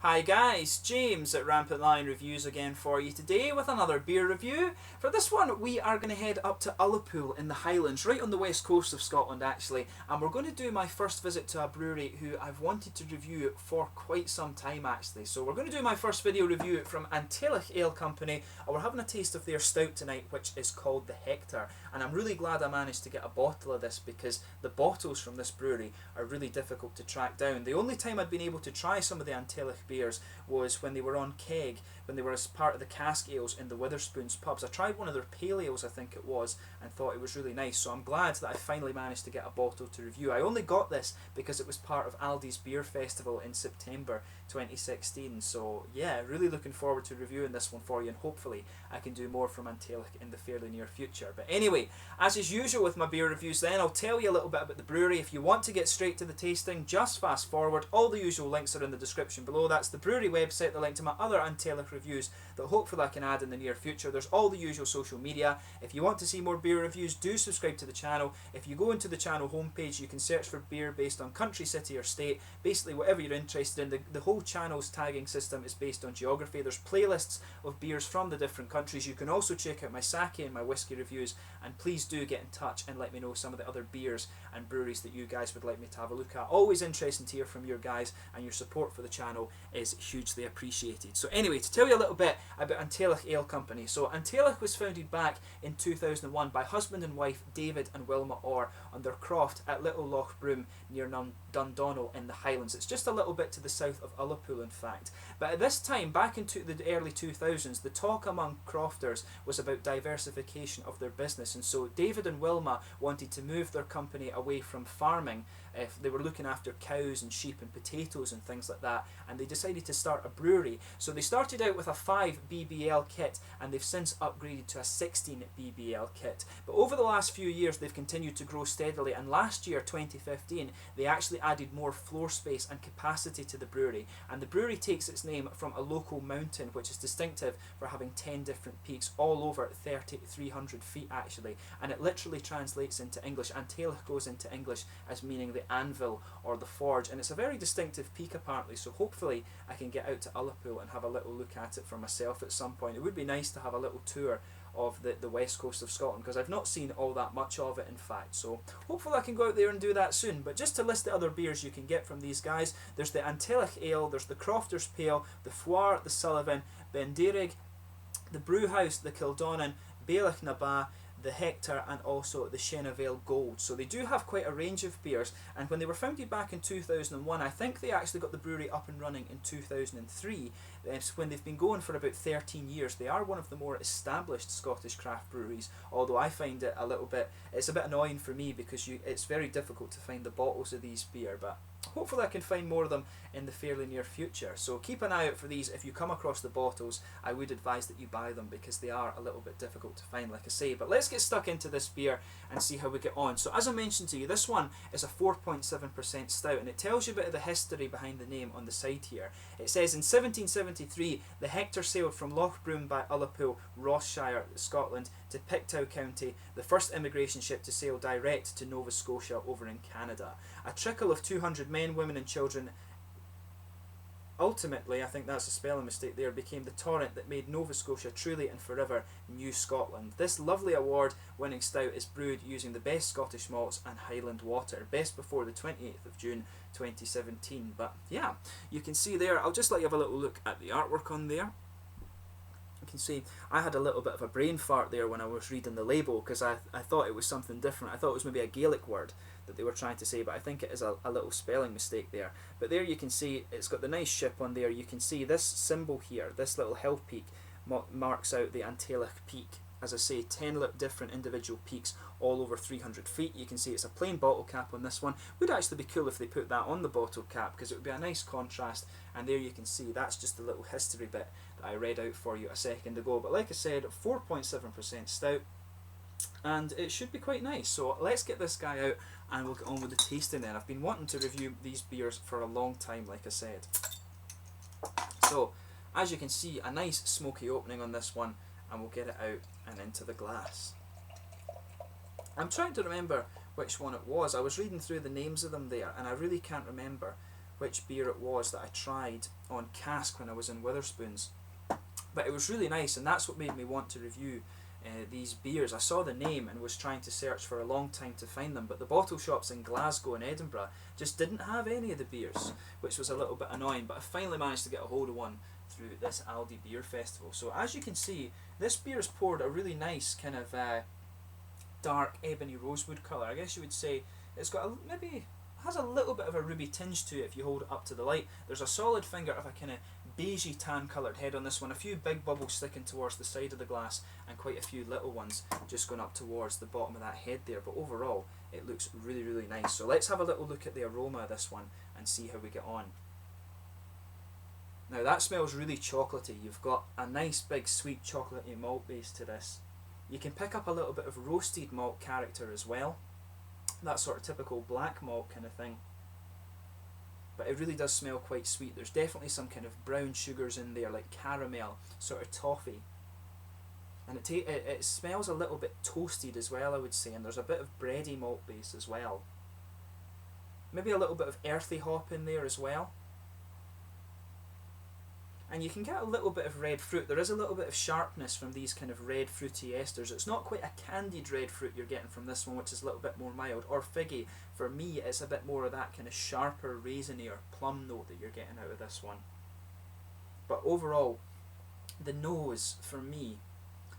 Hi guys, James at RampantLionReviews again for you today with another beer review. For this one we are going to head up to Ullapool in the Highlands, right on the west coast of Scotland actually, and we're going to do my first visit to a brewery who I've wanted to review for quite some time actually. So we're going to do my first video review from Teallach Ale Company, and we're having a taste of their stout tonight, which is called the Hector, and I'm really glad I managed to get a bottle of this because the bottles from this brewery are really difficult to track down. The only time I'd been able to try some of the Teallach beers was when they were on keg, when they were as part of the cask ales in the Witherspoons pubs. I tried one of their pale ales, I think it was, and thought it was really nice, so I'm glad that I finally managed to get a bottle to review. I only got this because it was part of Aldi's Beer Festival in September 2016, so yeah, really looking forward to reviewing this one for you, and hopefully I can do more from Teallach in the fairly near future. But anyway, as is usual with my beer reviews then, I'll tell you a little bit about the brewery. If you want to get straight to the tasting, just fast forward. All the usual links are in the description below. That's the brewery website, the link to my other Teallach reviews that hopefully I can add in the near future. There's all the usual social media. If you want to see more beer reviews, do subscribe to the channel. If you go into the channel homepage, you can search for beer based on country, city or state, basically whatever you're interested in. The whole channel's tagging system is based on geography. There's playlists of beers from the different countries. You can also check out my sake and my whiskey reviews, and please do get in touch and let me know some of the other beers and breweries that you guys would like me to have a look at. Always interesting to hear from your guys, and your support for the channel is hugely appreciated. So anyway, to tell you a little bit about Teallach Ale Company. So Teallach was founded back in 2001 by husband and wife David and Wilma Orr on their croft at Little Loch Broom near Dundonnell in the Highlands. It's just a little bit to the south of Ullapool in fact. But at this time, back into the early 2000s, the talk among crofters was about diversification of their business, and so David and Wilma wanted to move their company away from farming. If they were looking after cows and sheep and potatoes and things like that, and they decided to start a brewery. So they started out with a 5 BBL kit, and they've since upgraded to a 16 BBL kit. But over the last few years they've continued to grow steadily, and last year 2015 they actually added more floor space and capacity to the brewery, and the brewery takes its name from a local mountain which is distinctive for having 10 different peaks all over 300 feet actually, and it literally translates into English, and Teallach goes into English as meaning the anvil or the forge, and it's a very distinctive peak apparently, so hopefully I can get out to Ullapool and have a little look at it for myself at some point. It would be nice to have a little tour of the west coast of Scotland, because I've not seen all that much of it in fact, so hopefully I can go out there and do that soon. But just to list the other beers you can get from these guys, there's the Teallach Ale, there's the Crofter's Pale, the Foire, the Sullivan, Benderig, the Brewhouse, the Kildonnan, Bailach na Ba, the Hector, and also the Shenavale Gold. So they do have quite a range of beers, and when they were founded back in 2001, I think they actually got the brewery up and running in 2003. It's when they've been going for about 13 years. They are one of the more established Scottish craft breweries, although I find it it's a bit annoying for me because it's very difficult to find the bottles of these beer, but hopefully I can find more of them in the fairly near future. So keep an eye out for these. If you come across the bottles, I would advise that you buy them because they are a little bit difficult to find, like I say. But let's get stuck into this beer and see how we get on. So as I mentioned to you, this one is a 4.7% stout, and it tells you a bit of the history behind the name on the side here. It says in 1773 the Hector sailed from Loch Broom by Ullapool, Rossshire, Scotland, to Pictou County, the first immigration ship to sail direct to Nova Scotia over in Canada. A trickle of 200 men, women and children ultimately, I think that's a spelling mistake there, became the torrent that made Nova Scotia truly and forever New Scotland. This lovely award-winning stout is brewed using the best Scottish malts and Highland water, best before the 28th of June 2017. But yeah, you can see there, I'll just let you have a little look at the artwork on there. You can see I had a little bit of a brain fart there when I was reading the label, because I thought it was something different. I thought it was maybe a Gaelic word that they were trying to say, but I think it is a little spelling mistake there. But there you can see it's got the nice ship on there. You can see this symbol here, this little hill peak marks out the Teallach peak. As I say, 10 different individual peaks all over 300 feet. You can see it's a plain bottle cap on this one. Would actually be cool if they put that on the bottle cap, because it would be a nice contrast. And there you can see that's just a little history bit that I read out for you a second ago. But like I said, 4.7% stout, and it should be quite nice. So let's get this guy out and we'll get on with the tasting then. I've been wanting to review these beers for a long time, like I said. So as you can see, a nice smoky opening on this one, and we'll get it out and into the glass. I'm trying to remember which one it was. I was reading through the names of them there, and I really can't remember which beer it was that I tried on cask when I was in Witherspoons. But it was really nice, and that's what made me want to review these beers. I saw the name and was trying to search for a long time to find them, but the bottle shops in Glasgow and Edinburgh just didn't have any of the beers, which was a little bit annoying, but I finally managed to get a hold of one through this Aldi Beer Festival. So as you can see, this beer is poured a really nice kind of dark ebony rosewood colour. I guess you would say it's got maybe has a little bit of a ruby tinge to it if you hold it up to the light. There's a solid finger of a kind of beigey tan coloured head on this one, a few big bubbles sticking towards the side of the glass and quite a few little ones just going up towards the bottom of that head there, but overall it looks really, really nice. So let's have a little look at the aroma of this one and see how we get on. Now that smells really chocolatey. You've got a nice big sweet chocolatey malt base to this. You can pick up a little bit of roasted malt character as well, that sort of typical black malt kind of thing, but it really does smell quite sweet. There's definitely some kind of brown sugars in there, like caramel, sort of toffee, and it smells a little bit toasted as well, I would say, and there's a bit of bready malt base as well, maybe a little bit of earthy hop in there as well. And you can get a little bit of red fruit. There is a little bit of sharpness from these kind of red fruity esters. It's not quite a candied red fruit you're getting from this one, which is a little bit more mild, or figgy. For me, it's a bit more of that kind of sharper raisiny or plum note that you're getting out of this one. But overall, the nose, for me,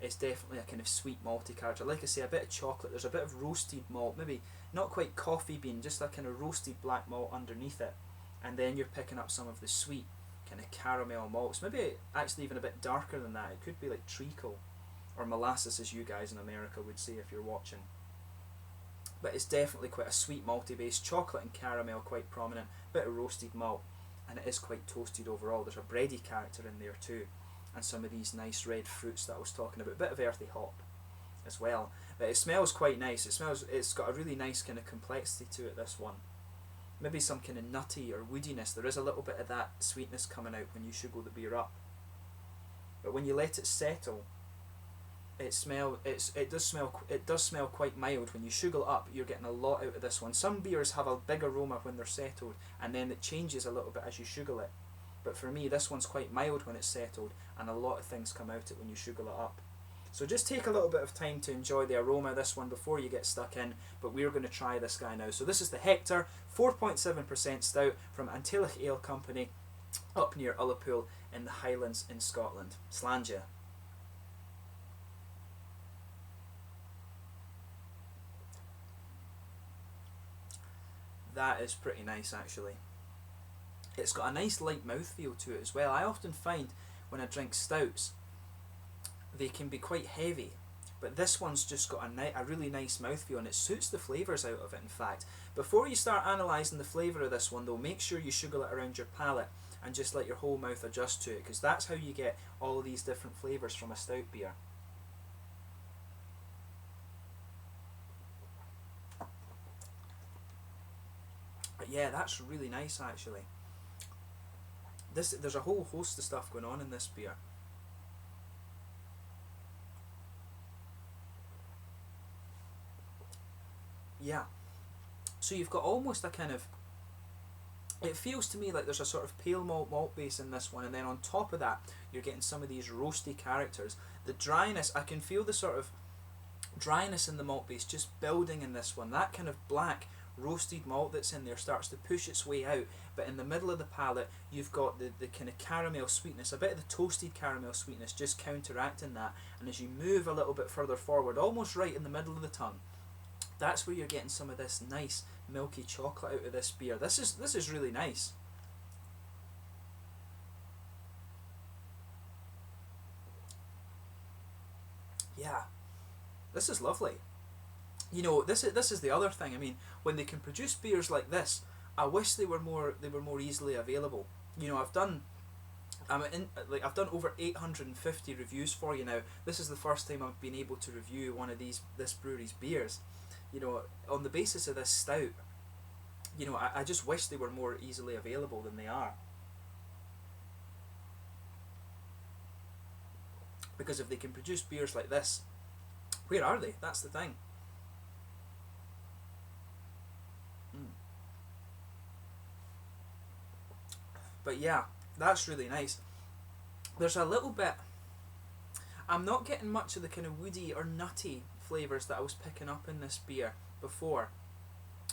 is definitely a kind of sweet malty character. Like I say, a bit of chocolate. There's a bit of roasted malt, maybe not quite coffee bean, just a kind of roasted black malt underneath it. And then you're picking up some of the sweet kind of caramel malts, maybe actually even a bit darker than that. It could be like treacle or molasses, as you guys in America would say if you're watching. But it's definitely quite a sweet malty base, chocolate and caramel quite prominent, bit of roasted malt, and it is quite toasted overall. There's a bready character in there too, and some of these nice red fruits that I was talking about, a bit of earthy hop as well. But it smells quite nice. It's got a really nice kind of complexity to it, this one. Maybe some kind of nutty or woodiness. There is a little bit of that sweetness coming out when you sugar the beer up. But when you let it settle, it does smell quite mild. When you sugar it up, you're getting a lot out of this one. Some beers have a big aroma when they're settled, and then it changes a little bit as you sugar it. But for me, this one's quite mild when it's settled, and a lot of things come out it when you sugar it up. So just take a little bit of time to enjoy the aroma of this one before you get stuck in, but we're going to try this guy now. So this is the Hector 4.7% stout from Teallach Ale Company up near Ullapool in the Highlands in Scotland. Slàinte. That is pretty nice actually. It's got a nice light mouthfeel to it as well. I often find when I drink stouts, they can be quite heavy, but this one's just got a really nice mouthfeel, and it suits the flavours out of it. In fact, before you start analysing the flavour of this one though, make sure you sugar it around your palate and just let your whole mouth adjust to it, because that's how you get all of these different flavours from a stout beer. But yeah, that's really nice actually. There's a whole host of stuff going on in this beer. Yeah, so you've got almost a kind of, it feels to me like there's a sort of pale malt base in this one, and then on top of that you're getting some of these roasty characters. The dryness, I can feel the sort of dryness in the malt base just building in this one. That kind of black roasted malt that's in there starts to push its way out, but in the middle of the palate you've got the kind of caramel sweetness, a bit of the toasted caramel sweetness just counteracting that, and as you move a little bit further forward, almost right in the middle of the tongue, that's where you're getting some of this nice milky chocolate out of this beer. This is really nice. Yeah, this is lovely. You know, this is the other thing. I mean, when they can produce beers like this, I wish they were more easily available. You know, I've done over 850 reviews for you now. This is the first time I've been able to review one of this brewery's beers. You know, on the basis of this stout, you know, I just wish they were more easily available than they are. Because if they can produce beers like this, where are they? That's the thing. But yeah, that's really nice. There's a little bit, I'm not getting much of the kind of woody or nutty flavours that I was picking up in this beer before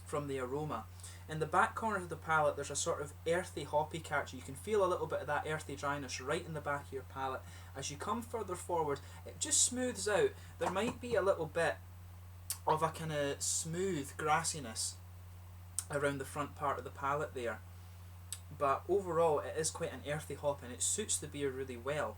from the aroma. In the back corner of the palate there's a sort of earthy hoppy character. You can feel a little bit of that earthy dryness right in the back of your palate. As you come further forward, it just smooths out. There might be a little bit of a kind of smooth grassiness around the front part of the palate there, but overall it is quite an earthy hop and it suits the beer really well.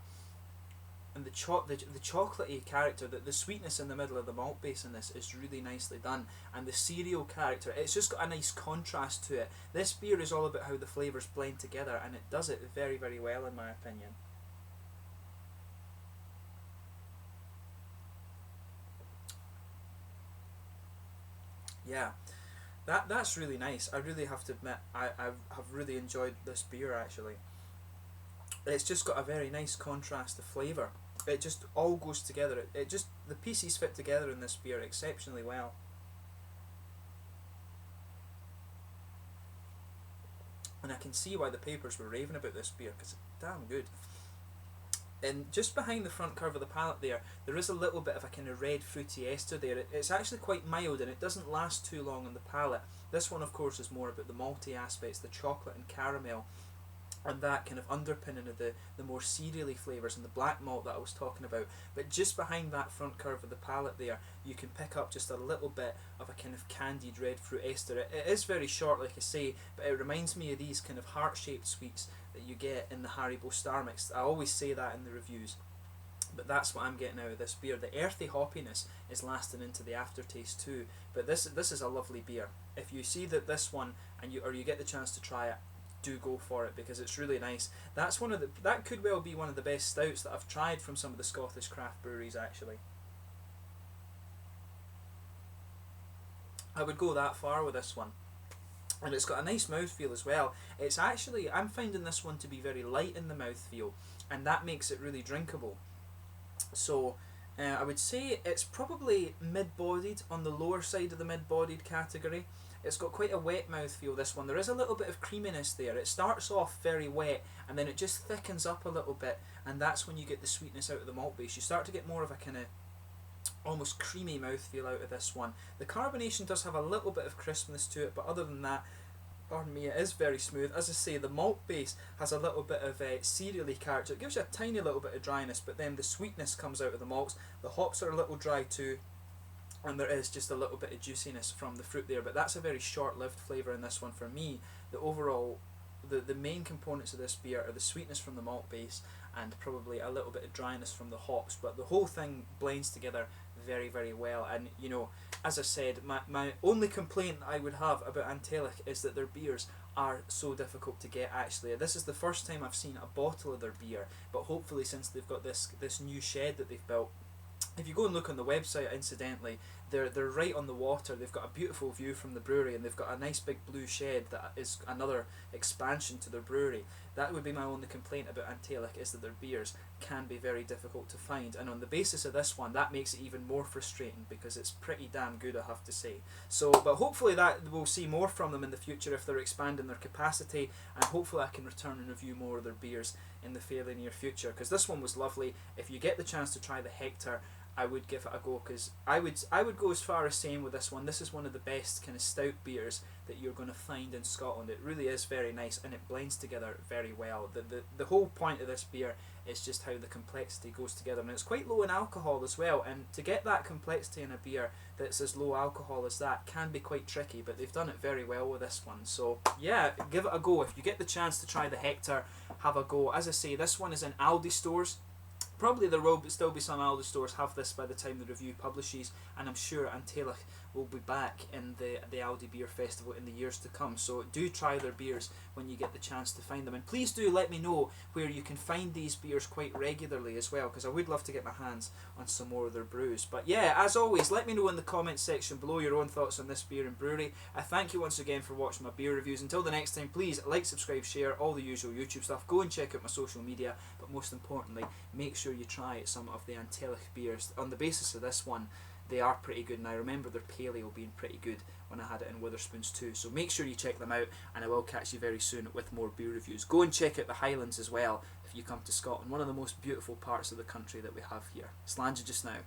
And the chocolatey character, the sweetness in the middle of the malt base in this is really nicely done, and the cereal character, it's just got a nice contrast to it. This beer is all about how the flavours blend together, and it does it very, very well in my opinion. Yeah, that's really nice. I really have to admit, I have really enjoyed this beer actually. It's just got a very nice contrast of flavour. It just all goes together. It just, the pieces fit together in this beer exceptionally well. And I can see why the papers were raving about this beer, because it's damn good. And just behind the front curve of the palate there is a little bit of a kind of red fruity ester there. It's actually quite mild and it doesn't last too long on the palate. This one of course is more about the malty aspects, the chocolate and caramel, and that kind of underpinning of the more cereally flavours and the black malt that I was talking about. But just behind that front curve of the palate there, you can pick up just a little bit of a kind of candied red fruit ester. It is very short, like I say, but it reminds me of these kind of heart-shaped sweets that you get in the Haribo Star Mix. I always say that in the reviews, but that's what I'm getting out of this beer. The earthy hoppiness is lasting into the aftertaste too. But this is a lovely beer. If you see that this one and you get the chance to try it, do go for it because it's really nice. That's one of the, that could well be one of the best stouts that I've tried from some of the Scottish craft breweries actually. I would go that far with this one. And it's got a nice mouthfeel as well. It's actually, I'm finding this one to be very light in the mouthfeel, and that makes it really drinkable. So I would say it's probably mid-bodied, on the lower side of the mid-bodied category. It's got quite a wet mouthfeel, this one. There is a little bit of creaminess there. It starts off very wet and then it just thickens up a little bit, and that's when you get the sweetness out of the malt base. You start to get more of a kind of almost creamy mouthfeel out of this one. The carbonation does have a little bit of crispness to it, but other than that, pardon me, it is very smooth. As I say, the malt base has a little bit of cereally character. It gives you a tiny little bit of dryness, but then the sweetness comes out of the malts. The hops are a little dry too, and there is just a little bit of juiciness from the fruit there, but that's a very short-lived flavour in this one. For me, the overall, the main components of this beer are the sweetness from the malt base and probably a little bit of dryness from the hops, but the whole thing blends together very, very well. And you know, as I said, my only complaint I would have about Teallach is that their beers are so difficult to get actually. This is the first time I've seen a bottle of their beer, but hopefully since they've got this new shed that they've built, if you go and look on the website, incidentally, they're right on the water. They've got a beautiful view from the brewery, and they've got a nice big blue shed that is another expansion to their brewery. That would be my only complaint about Teallach, is that their beers can be very difficult to find, and on the basis of this one, that makes it even more frustrating because it's pretty damn good, I have to say. So, but hopefully that we'll see more from them in the future if they're expanding their capacity, and hopefully I can return and review more of their beers in the fairly near future, because this one was lovely. If you get the chance to try the Hector, I would give it a go, because I would go as far as saying with this one, this is one of the best kind of stout beers that you're going to find in Scotland. It really is very nice, and it blends together very well. The whole point of this beer is just how the complexity goes together, and it's quite low in alcohol as well, and to get that complexity in a beer that's as low alcohol as that can be quite tricky, but they've done it very well with this one. So yeah, give it a go. If you get the chance to try the Hector, have a go. As I say, this one is in Aldi stores. Probably there will still be some Aldi stores have this by the time the review publishes, and I'm sure Teallach will be back in the Aldi Beer Festival in the years to come. So do try their beers when you get the chance to find them, and please do let me know where you can find these beers quite regularly as well, because I would love to get my hands on some more of their brews. But yeah, as always, let me know in the comments section below your own thoughts on this beer and brewery. I thank you once again for watching my beer reviews. Until the next time, please like, subscribe, share, all the usual YouTube stuff. Go and check out my social media, but most importantly, make sure you try some of the Teallach beers. On the basis of this one, they are pretty good, and I remember their paleo being pretty good when I had it in Witherspoons too. So make sure you check them out, and I will catch you very soon with more beer reviews. Go and check out the Highlands as well if you come to Scotland, one of the most beautiful parts of the country that we have here. Slàinte just now.